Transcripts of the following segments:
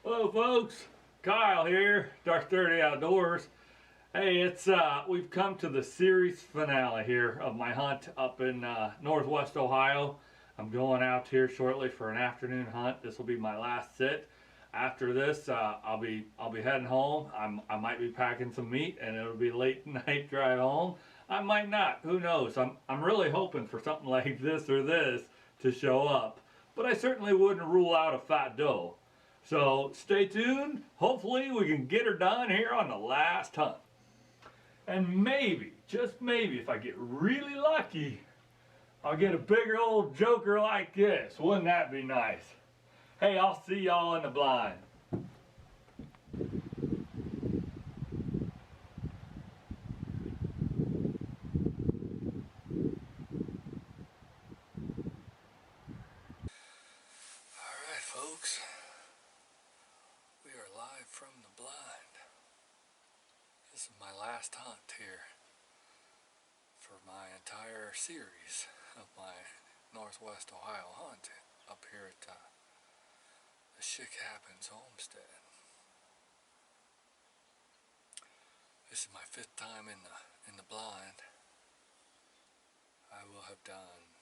Hello folks, Kyle here, Dark 30 Outdoors. Hey, it's we've come to the series finale here of my hunt up in Northwest Ohio. I'm going out here shortly for an afternoon hunt. This will be my last sit. After this, I'll be heading home. I might be packing some meat, and it'll be late night drive home. I might not. Who knows? I'm really hoping for something like this or this to show up, but I certainly wouldn't rule out a fat doe. So stay tuned. Hopefully, we can get her done here on the last hunt. And maybe, just maybe, if I get really lucky, I'll get a bigger old joker like this. Wouldn't that be nice? Hey, I'll see y'all in the blind. Alright, folks. We are live from the blind. This is my last hunt here for my entire series of my Northwest Ohio hunt up here at the Schick Happens homestead. This is my 5th time in the blind. I will have done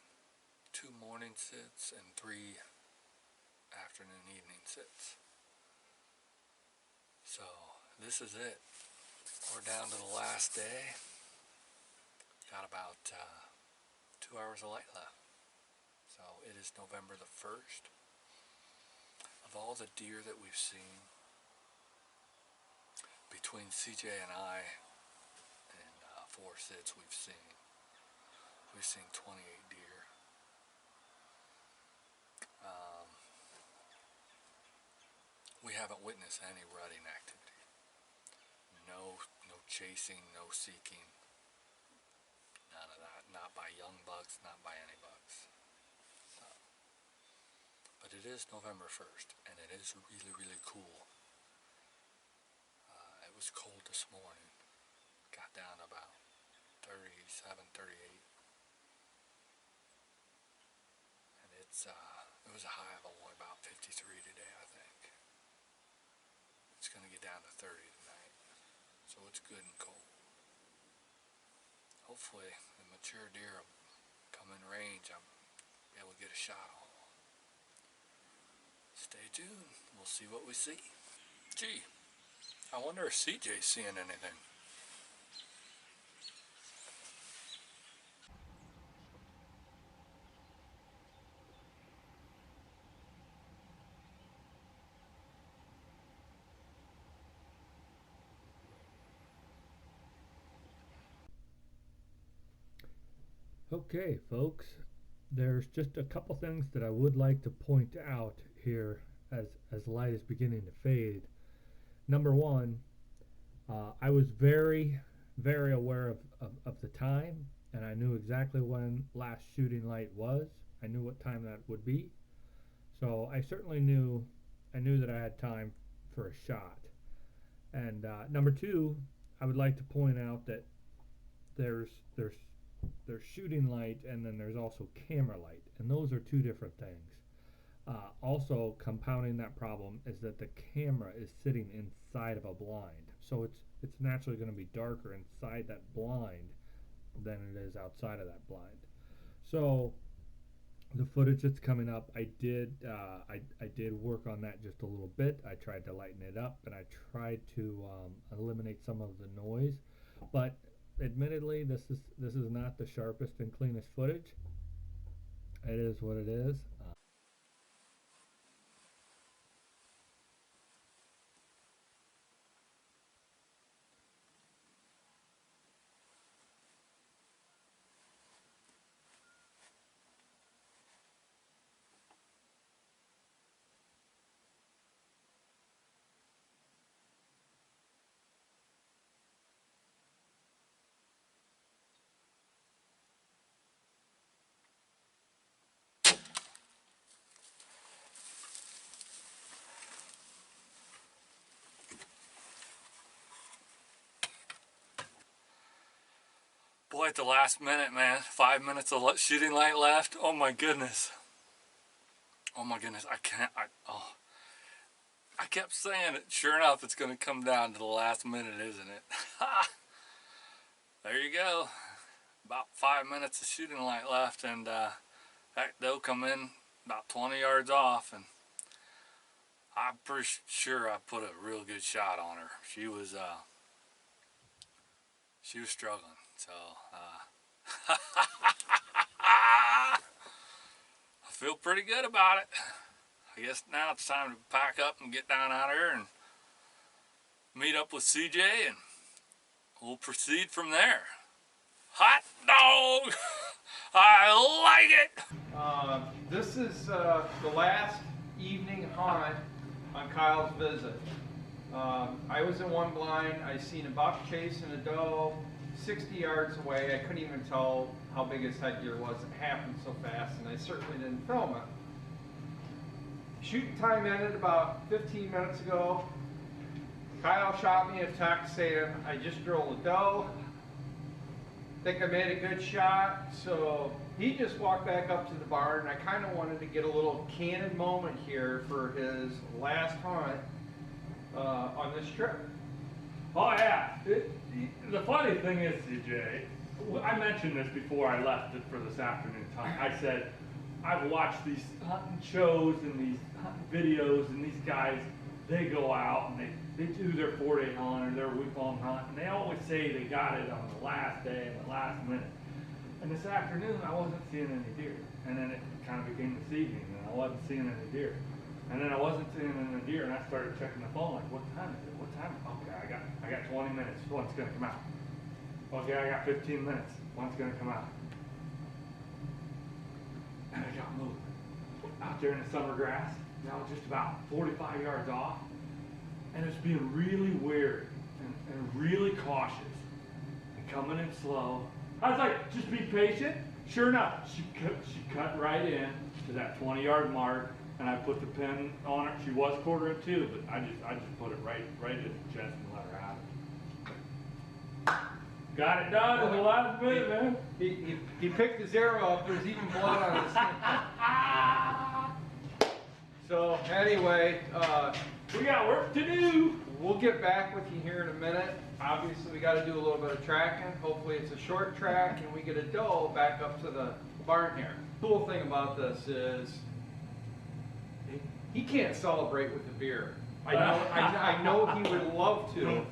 2 morning sits and 3 afternoon evening sits. So this is it. We're down to the last day. Got about 2 hours of light left. So it is November the 1st. Of all the deer that we've seen between CJ and I in 4 sits we've seen 28 deer. We haven't witnessed any rutting activity. No chasing, no seeking. None of that. Not by young bucks, not by any bucks. So, but it is November 1st, and it is really, really cool. It was cold this morning. Got down to about 37, 38. And it was a high of only about 53 today, I think. It's going to get down to 30 tonight. So it's good and cold. Hopefully the mature deer will come in range. I'll be able to get a shot on them. Stay tuned. We'll see what we see. Gee, I wonder if CJ's seeing anything. Okay, folks, there's just a couple things that I would like to point out here as light is beginning to fade. Number one, I was very, very aware of the time, and I knew exactly when last shooting light was. I knew what time that would be. So I certainly I knew that I had time for a shot. And number two, I would like to point out that there's there's there's shooting light and then there's also camera light, and those are 2 different things. Also, compounding that problem is that the camera is sitting inside of a blind, so it's naturally going to be darker inside that blind than it is outside of that blind. So the footage that's coming up, I did work on that just a little bit. I tried to lighten it up, and I tried to eliminate some of the noise. But admittedly, this is not the sharpest and cleanest footage. It is what it is. Boy, at the last minute, man, 5 minutes of shooting light left. Oh my goodness. Oh my goodness, I kept saying it. Sure enough, it's going to come down to the last minute, isn't it? There you go. About 5 minutes of shooting light left, and that doe come in about 20 yards off, and I'm pretty sure I put a real good shot on her. She was struggling, so I feel pretty good about it. I guess now it's time to pack up and get down out here and meet up with CJ, and we'll proceed from there. Hot dog! I like it! This is the last evening hunt on Kyle's visit. I was in one blind. I seen a buck chasing a doe 60 yards away. I couldn't even tell how big his headgear was. It happened so fast, and I certainly didn't film it. Shooting time ended about 15 minutes ago. Kyle shot me a text saying, I just drilled a doe. Think I made a good shot. So he just walked back up to the barn, and I kind of wanted to get a little candid moment here for his last hunt on this trip. Oh yeah. The funny thing is, CJ, I mentioned this before I left it for this afternoon time. I said, I've watched these hunting shows and these hunting videos, and these guys, they go out and they do their 4-day hunt or their week-long hunt, and they always say they got it on the last day and the last minute. And this afternoon, I wasn't seeing any deer. And then it kind of became this evening, and I wasn't seeing any deer. And then I wasn't seeing any deer, and I started checking the phone, like, what time is it? What time? Okay, I got 20 minutes. One's gonna come out. Okay, I got 15 minutes. One's gonna come out. And I got moving. Out there in the summer grass, now just about 45 yards off, and it's being really wary and really cautious and coming in slow. I was like, just be patient. Sure enough, she cut right in to that 20-yard mark, and I put the pin on her. She was quartering too, but I just put it right at the chest and let her have it. Got it done in the last minute, man. He picked his arrow up. There's even blood on his hand. So anyway, we got work to do. We'll get back with you here in a minute. Obviously, we got to do a little bit of tracking. Hopefully, it's a short track, and we get a doe back up to the barn here. The cool thing about this is he can't celebrate with the beer. I know he would love to,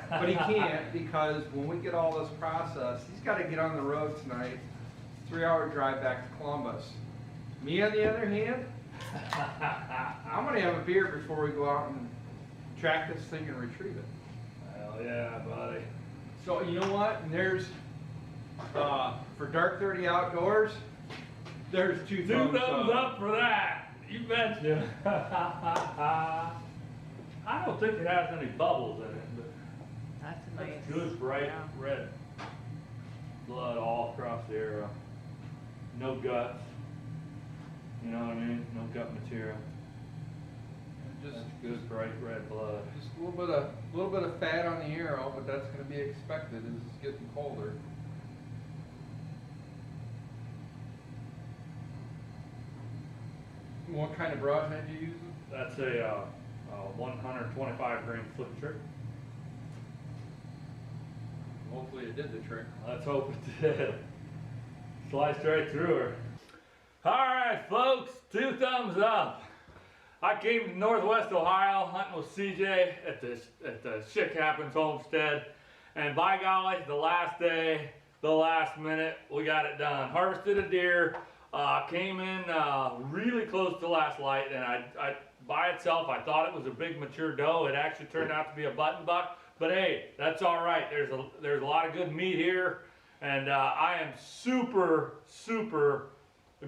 but he can't, because when we get all this processed, he's got to get on the road tonight. 3-hour drive back to Columbus. Me, on the other hand, I'm going to have a beer before we go out and track this thing and retrieve it. Hell yeah, buddy. So you know what? And there's, for Dark 30 Outdoors, there's two thumbs up for that. You betcha. I don't think it has any bubbles in it, but That's a nice. good bright red blood all across the arrow. No guts. You know what I mean? No gut material. Just That's good bright red blood. Just a little bit of fat on the arrow, but that's going to be expected as it's getting colder. What kind of broadhead you using? That's a 125 grain flip trick. Hopefully it did the trick. Let's hope it did. Sliced right through her. All right, folks, 2 thumbs up. I came to Northwest Ohio hunting with CJ at the Shit Happens homestead, and by golly, the last day, the last minute, we got it done. Harvested a deer, came in really close to last light, and I by itself, I thought it was a big mature doe. It actually turned out to be a button buck, but hey, that's all right. There's a lot of good meat here, and I am super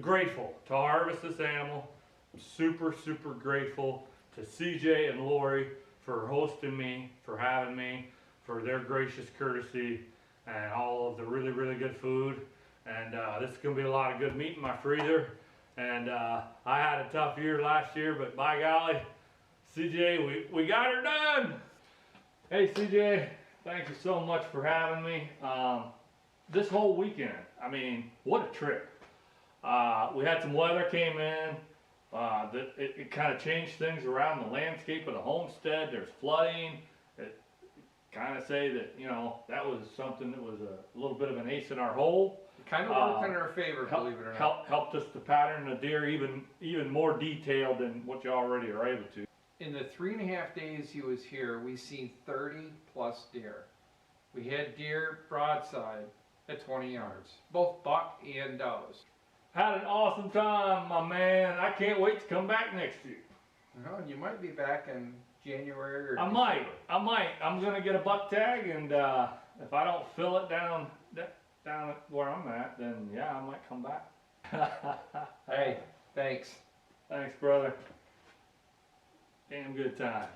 grateful to harvest this animal. I'm super grateful to CJ and Lori for hosting me, for having me, for their gracious courtesy, and all of the really good food. And this is gonna be a lot of good meat in my freezer. And I had a tough year last year, but by golly, CJ, we got her done. Hey CJ, thank you so much for having me. This whole weekend, I mean, what a trip. We had some weather came in, It kind of changed things around the landscape of the homestead. There's flooding. It kind of say that, you know, that was something that was a little bit of an ace in our hole. It kind of worked in our favor, believe it or not. Helped us to pattern the deer even more detailed than what you already are able to. In the 3.5 days he was here, we seen 30 plus deer. We had deer broadside at 20 yards, both buck and does. Had an awesome time, my man. I can't wait to come back next year. Well, you might be back in January or I might. I'm gonna get a buck tag, and if I don't fill it down where I'm at, then yeah, I might come back. Hey, thanks. Thanks, brother. Damn good time.